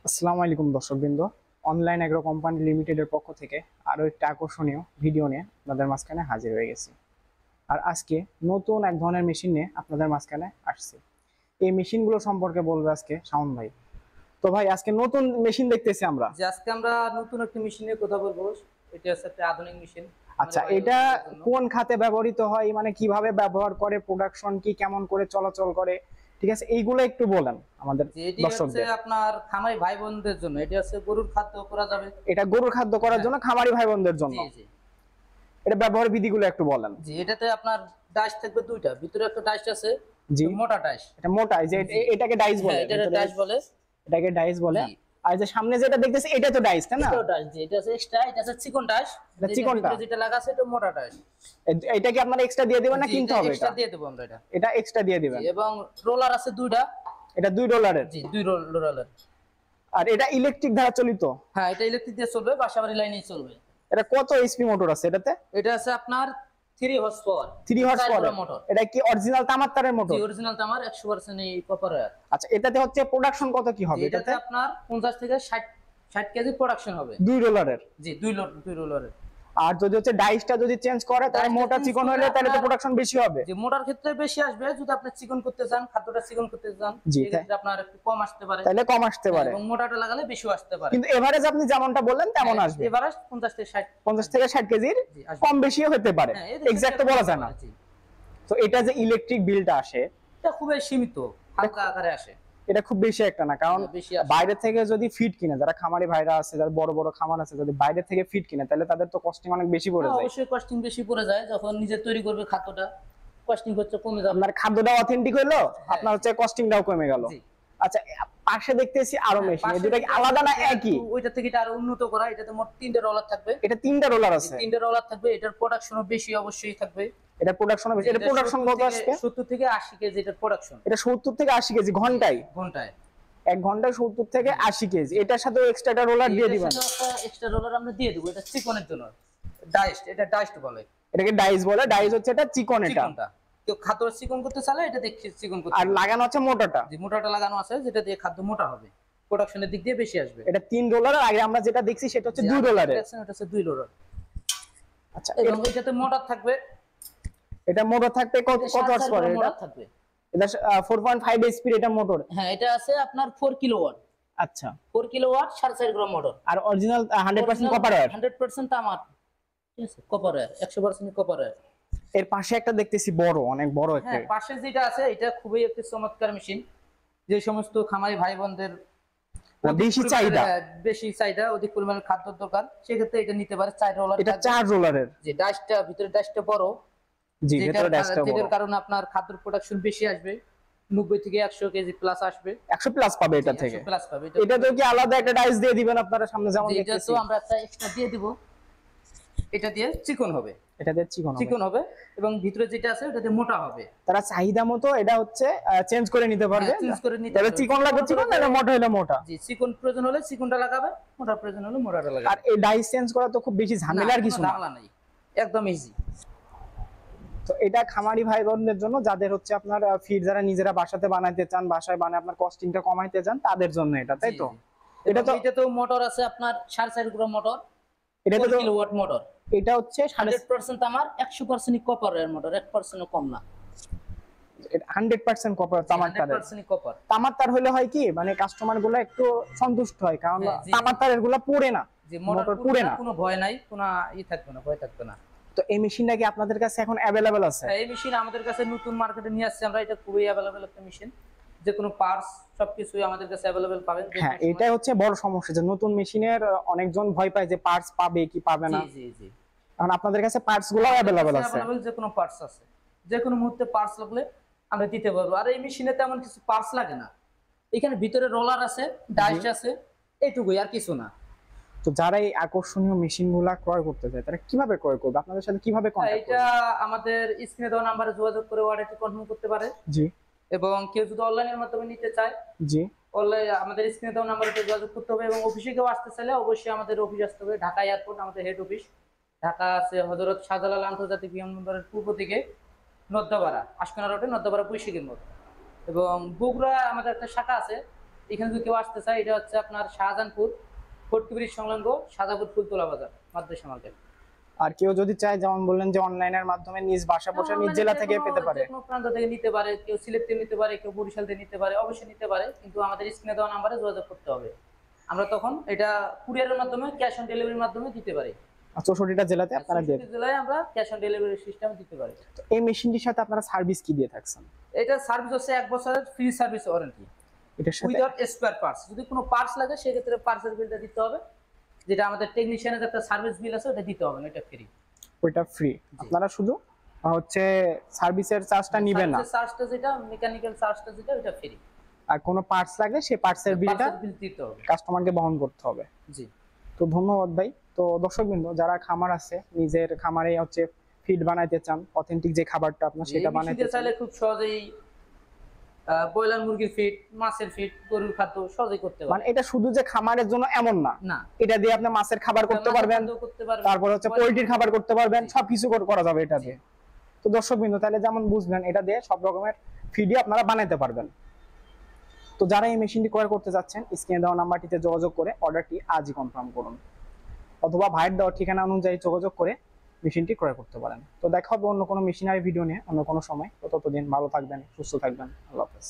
আসসালামু আলাইকুম দর্শকবৃন্দ। অনলাইন এগ্রো কোম্পানি লিমিটেডের পক্ষ থেকে আরও একটা আকর্ষণীয় ভিডিও নিয়ে আপনাদের মাঝখানে হাজির হয়ে গেছি। আর আজকে নতুন এক ধরনের মেশিন নিয়ে আপনাদের মাঝখানে আসছি। এই মেশিনগুলো সম্পর্কে বলবে আজকে শাওন ভাই। তো ভাই, আজকে নতুন মেশিন দেখতেছি আমরা। আজকে আমরা নতুন একটা মেশিনের কথা বলবো। এটা হচ্ছে একটা আধুনিক মেশিন। আচ্ছা, এটা কোন খাতে ব্যবহৃত হয়, মানে কিভাবে ব্যবহার করে, প্রোডাকশন কি, কেমন করে চলাচল করে, ঠিক আছে, এইগুলো একটু বলেন আমাদের দর্শকদের। আপনার খামারি ভাই বোনদের জন্য এটা হচ্ছে গরুর খাদ্য করা যাবে। এটা গরুর খাদ্য করার জন্য, খামারি ভাই বোনদের জন্য। জি জি। এটা ব্যবহার বিধিগুলো একটু বলেন। জি, এটাতে আপনার ডাইস থাকবে দুইটা, ভিতরে একটা ডাইস আছে। জি, মোটা ডাইস। এটা মোটা, যে এটাকে ডাইস বলে। এটাকে ডাইস বলে। এটাকে ডাইস বলে। আর যে সামনে যেটা দেখতেছি এটা তো ডাইস, তাই না? এটা ডাইস। জি, এটা আছে এক্সট্রা, এটা আছে চিকন ডাইস। এটা চিকনটা যেটা লাগা আছে এটা মোটা ডাইস। এটা কি আপনারা এক্সট্রা দিয়ে দিবেন না কিনতে হবে? এক্সট্রা দিয়ে দেব আমরা। এটা এক্সট্রা দিয়ে দিবেন। এবং রোলার আছে দুইটা। এটা $2। জি, 2 রোলার। আর এটা ইলেকট্রিক দ্বারা চালিত? হ্যাঁ, এটা ইলেকট্রিক দিয়ে চলবে, বাসাবাড়ি লাইনেই চলবে। এটা কত এইচপি মোটর আছে এটাতে? এটা আছে আপনার 3 horse power. 3 horse power motor. এটা কি অরিজিনাল তামার তারের মোটর? জি, অরিজিনাল তামার, 100% এই কপার ওয়্যার। আচ্ছা, এটাতে হচ্ছে প্রোডাকশন কত কি হবে? এটাতে আপনার 50 থেকে 60 কেজি প্রোডাকশন হবে $2। জি, 2 রোলারের। আর যদি হচ্ছে ডাইসটা যদি চেঞ্জ করে তাহলে মোটা চিকন হলে তাহলে তো প্রোডাকশন বেশি হবে। যে মোটার ক্ষেত্রে বেশি আসবে, যদি আপনি চিকন করতে চান, খাদ্যটা চিকন করতে চান, এক্ষেত্রে আপনার একটু কম আসতে পারে। তাহলে কম আসতে পারে, এবং মোটাটা লাগালে বেশি আসতে পারে। কিন্তু এভারেজ আপনি যেমনটা বললেন তেমন আসবে। এভারেজ 50 থেকে 60 কেজির কম বেশিও হতে পারে, এক্সাক্ট তো বলা যায় না। তো এটা যে ইলেকট্রিক বিলটা আসে, এটা খুবই সীমিত, হালকা আকারে আসে। এটা খুব বেশি একটা না, কারণ বাইরে থেকে যদি ফিড কিনে, যারা খামারি ভাইরা আছে, যারা বড় বড় খামার আছে, যদি বাইরে থেকে ফিড কিনে তাহলে তাদের তো কস্টিং অনেক বেশি পড়ে যায়। অবশ্যই কস্টিং বেশি পড়ে যায়, যখন নিজে তৈরি করবে খাদ্যটা কস্টিং হচ্ছে কমে যাবে। আপনার খাদ্যটা অথেন্টিক হলো, আপনার হচ্ছে কস্টিংটাও কমে গেল। আচ্ছা, পাশে দেখতেছি আরো মেশিন, এই দুটো কি আলাদা না একই? ওইটা থেকে এটা আরো উন্নত করা। এটাতে মোট 3টা রোলার থাকবে। এটা 3টা রোলার আছে? 3টা রোলার থাকবে। এটার প্রোডাকশনও বেশি অবশ্যই থাকবে। এটা প্রোডাকশন বেশি। এটা প্রোডাকশন কত আসবে? 70 থেকে 80 কেজি এটার প্রোডাকশন। এটা 70 থেকে 80 কেজি ঘন্টায়? ঘন্টায়। এক ঘন্টায় 70 থেকে 80 কেজি। এটার সাথে এক্সট্রা রোলার দিয়ে দিবেন? এক্সট্রা রোলার আমরা দিয়ে দেব। এটা চিকনের জন্য ডাইস, এটা ডাইস বলে। এটাকে ডাইস বলে। ডাইস হচ্ছে এটা চিকন। এটা কেউ খাদ্য চিকন করতে চাইলে এটা দেখি চিকন করতে। আর লাগানো আছে মোটাটা? জি, মোটাটা লাগানো আছে, যেটা দিয়ে খাদ্য মোটা হবে, প্রোডাকশনের দিক দিয়ে বেশি আসবে। এটা 3 রোলার। আগে আমরা যেটা দেখছি সেটা হচ্ছে 2 রোলারের। এটা হচ্ছে 2 রোলার। আচ্ছা, এবং এটাতে মোটর থাকবে। এটা মোটর থাকবে কত হর্স পাওয়ার? এটা থাকবে। এটা 4.5 এইচপি এটা মোটর। হ্যাঁ, এটা আছে আপনার 4 কিলোওয়াট। আচ্ছা, 4 কিলোওয়াট 4.5 গ্রাম মোটর। আর অরিজিনাল 100% কপার ওয়্যার? 100% তামার। ঠিক আছে, কপার ওয়্যার, 100% কপার ওয়্যার। এর পাশে একটা দেখতেছি বড়, অনেক বড় একটা। হ্যাঁ, পাশে যেটা আছে এটা খুবই একটা চমৎকার মেশিন। যে সমস্ত খামারি ভাই বোনদের বেশি চাহিদা, অধিক পরিমাণে খাদ্যের দরকার, সেক্ষেত্রে এটা নিতে পারে। 4 রোলার। এটা 4 রোলারের। যে ডাইসটা, ভিতরে ডাইসটা বড়। জি, ভিতরে ডাইসটা বড়। যেটার কারণে আপনার খাদ্যের প্রোডাকশন বেশি আসবে, 90 থেকে 100 কেজি প্লাস আসবে। 100 প্লাস পাবে এটা থেকে? 100 প্লাস পাবে। এটা তো কি আলাদা একটা ডাইস দিয়ে দিবেন আপনারা সামনে যেমন দেখতেছি? এটা তো আমরা একটা এক্সট্রা দিয়ে দিব। এটা দিয়ে চিকন হবে। এটা দিয়ে চিকন হবে এবং ভিতরে যেটা আছে ওটা দিয়ে মোটা হবে। তারা চাহিদা মতো এটা হচ্ছে চেঞ্জ করে নিতে পারবে। চেঞ্জ করে নিতে পারবে। চিকন লাগবে চিকন, না মোটা হলে মোটা। জি, চিকন প্রয়োজন হলে চিকনটা লাগাবে, মোটা প্রয়োজন হলে মোটাটা লাগাবে। আর এই ডাইস চেঞ্জ করা তো খুব বেশি ঝামেলার কিছু না? ঝামেলা নাই, একদম ইজি। তো এটা খামারি ভাই বোনদের জন্য, যাদের হচ্ছে আপনার ফিড যারা নিজেরা বাসাতে বানাইতে চান, বাসায় বানায় আপনার কস্টিংটা কমাইতে চান, তাদের জন্য এটা, তাই তো? এটা তো মোটর আছে আপনার 4.5 গ্রাম মোটর। এটা তো কিলোওয়াট মোটর। এটা হচ্ছে 100% আমার 100% কপারের মোটর, 1% কম না। 100% কপার তামার তার। 100% কপার। তামার তার হলে হয় কি, মানে কাস্টমার গুলো একটু সন্তুষ্ট হয়, কারণ তামার তারের গুলো পুড়ে না। যে মোটর পুড়ে না, কোনো ভয় নাই, কোনো থাকবে না, ভয় থাকবে না। তো এই মেশিনটা কি আপনাদের কাছে এখন अवेलेबल আছে? এই মেশিন আমাদের কাছে নতুন মার্কেটে নিয়ে আসছে আমরা। এটা খুবই अवेलेबल একটা মেশিন। যে কোনো পার্টস সবকিছুই আমাদের কাছে अवेलेबल পাবেন। হ্যাঁ, এটাই হচ্ছে বড় সমস্যা, যে নতুন মেশিনের অনেকজন ভয় পায় যে পার্টস পাবে কি পাবে না। জি জি। কারণ আপনাদের কাছে পার্টস গুলো अवेलेबल আছে? যে কোনো পার্টস আছে, যে কোনো মুহূর্তে পার্টস লাগলে আমরা দিতে পারবো। আর এই মেশিনে তেমন কিছু পার্টস লাগে না। এখানে ভিতরে রোলার আছে, ডাইস আছে, এইটুকুই, আর কিছু না। তো যারা এই আকর্ষণীয় মেশিনগুলো ক্রয় করতে চায় তারা কিভাবে ক্রয় করবে, আপনাদের সাথে কিভাবে কন্টাক্ট করবে? এটা আমাদের স্ক্রিনে দেওয়া নম্বরে যোগাযোগ করে অর্ডারটি কনফার্ম করতে পারে। জি। এবং কেউ যদি অনলাইনের মাধ্যমে নিতে চায়, জি, অনলাইন আমাদের স্ক্রিনে দেওয়া নম্বরে যোগাযোগ করতে হবে। এবং অফিসে কেউ আসতে চাইলে অবশ্যই আমাদের অফিস আসতে হবে। ঢাকা এয়ারপোর্ট আমাদের হেড অফিস। ঢাকা আছে হযরত শাহজালাল আন্তর্জাতিক বিমানবন্দরের পূর্ব দিকে, নদ্দাপাড়া, আশকোনা রোডে, নদ্দাপাড়া বৈশাখীর মোড়। এবং বগুড়া আমাদের একটা শাখা আছে, এখানে যদি কেউ আসতে চায়, এটা হচ্ছে আপনার শাহজাহানপুর ফোর্ট ব্রিজ সংলগ্ন সাজাপুর ফুলতলা বাজার, মাদ্রাসা মার্কেট। আর কেউ যদি চায়, যেমন বললেন যে অনলাইনের মাধ্যমে নিজ বাসা বসে নিজ জেলা থেকে পেতে পারে, যে কোনো প্রান্ত থেকে নিতে পারে, কেউ সিলেট থেকে নিতে পারে, কেউ বরিশাল থেকে নিতে পারে, অবশ্যই নিতে পারে, কিন্তু আমাদের স্ক্রিনে দেওয়া নাম্বারে যোগাযোগ করতে হবে। আমরা তখন এটা কুরিয়ারের মাধ্যমে, ক্যাশ অন ডেলিভারির মাধ্যমে দিতে পারি। 64টা জেলাতে আপনারা দিয়ে 64 জেলায় আমরা ক্যাশ অন ডেলিভারি সিস্টেম দিতে পারি। তো এই মেশিনটির সাথে আপনারা সার্ভিস কি দিয়ে থাকছেন? এটা সার্ভিস হচ্ছে 1 বছরের ফ্রি সার্ভিস ওয়ারেন্টি এটার সাথে উইদাউট স্পেয়ার পার্টস। যদি কোনো পার্টস লাগে সেক্ষেত্রে পার্টসের বিলটা দিতে হবে, যেটা আমাদের টেকনিশিয়ানের একটা সার্ভিস বিল আছে ওটা দিতে হবে না, এটা ফ্রি। ওইটা ফ্রি, আপনারা শুধু হচ্ছে সার্ভিসের চার্জটা নেবেন না, চার্জটা যেটা মেকানিক্যাল চার্জটা যেটা ওটা ফ্রি। আর কোনো পার্টস লাগলে সেই পার্টসের বিলটা বিল দিতে হবে, কাস্টমারকে বহন করতে হবে। জি। তো ধন্যবাদ ভাই। তো দর্শকবৃন্দ, যারা খামার আছে, নিজের খামারে হচ্ছে ফিড বানাইতে চান, অথেন্টিক যে খাবারটা আপনার সেটা বানাইতে চান, চাইলে খুব সহজেই ব্রয়লার মুরগির ফিড, মাছের ফিড, গরুর খাদ্য সহজেই করতে পারবেন। মানে এটা শুধু যে খামারের জন্য এমন না, না, এটা দিয়ে আপনি মাছের খাবার করতে পারবেন, তারপর হচ্ছে পোল্ট্রির খাবার করতে পারবেন, সবকিছু করা যাবে এটা দিয়ে। তো দর্শকবৃন্দ, তাহলে যেমন বুঝলেন, এটা দিয়ে সব রকমের ফিডই আপনারা বানাইতে পারবেন। তো যারা এই মেশিনটি ক্রয় করতে যাচ্ছেন, স্ক্রিনে দেওয়া নাম্বারটিতে যোগাযোগ করে অর্ডারটি আজই কনফার্ম করুন, অথবা ভাইয়ের দেওয়া ঠিকানা অনুযায়ী যোগাযোগ করে মেশিনটি ক্রয় করতে পারেন। তো দেখা হবে অন্য কোনো মেশিনারি ভিডিও নিয়ে অন্য কোনো সময়। তো ততদিন ভালো থাকবেন, সুস্থ থাকবেন। আল্লাহ হাফেজ।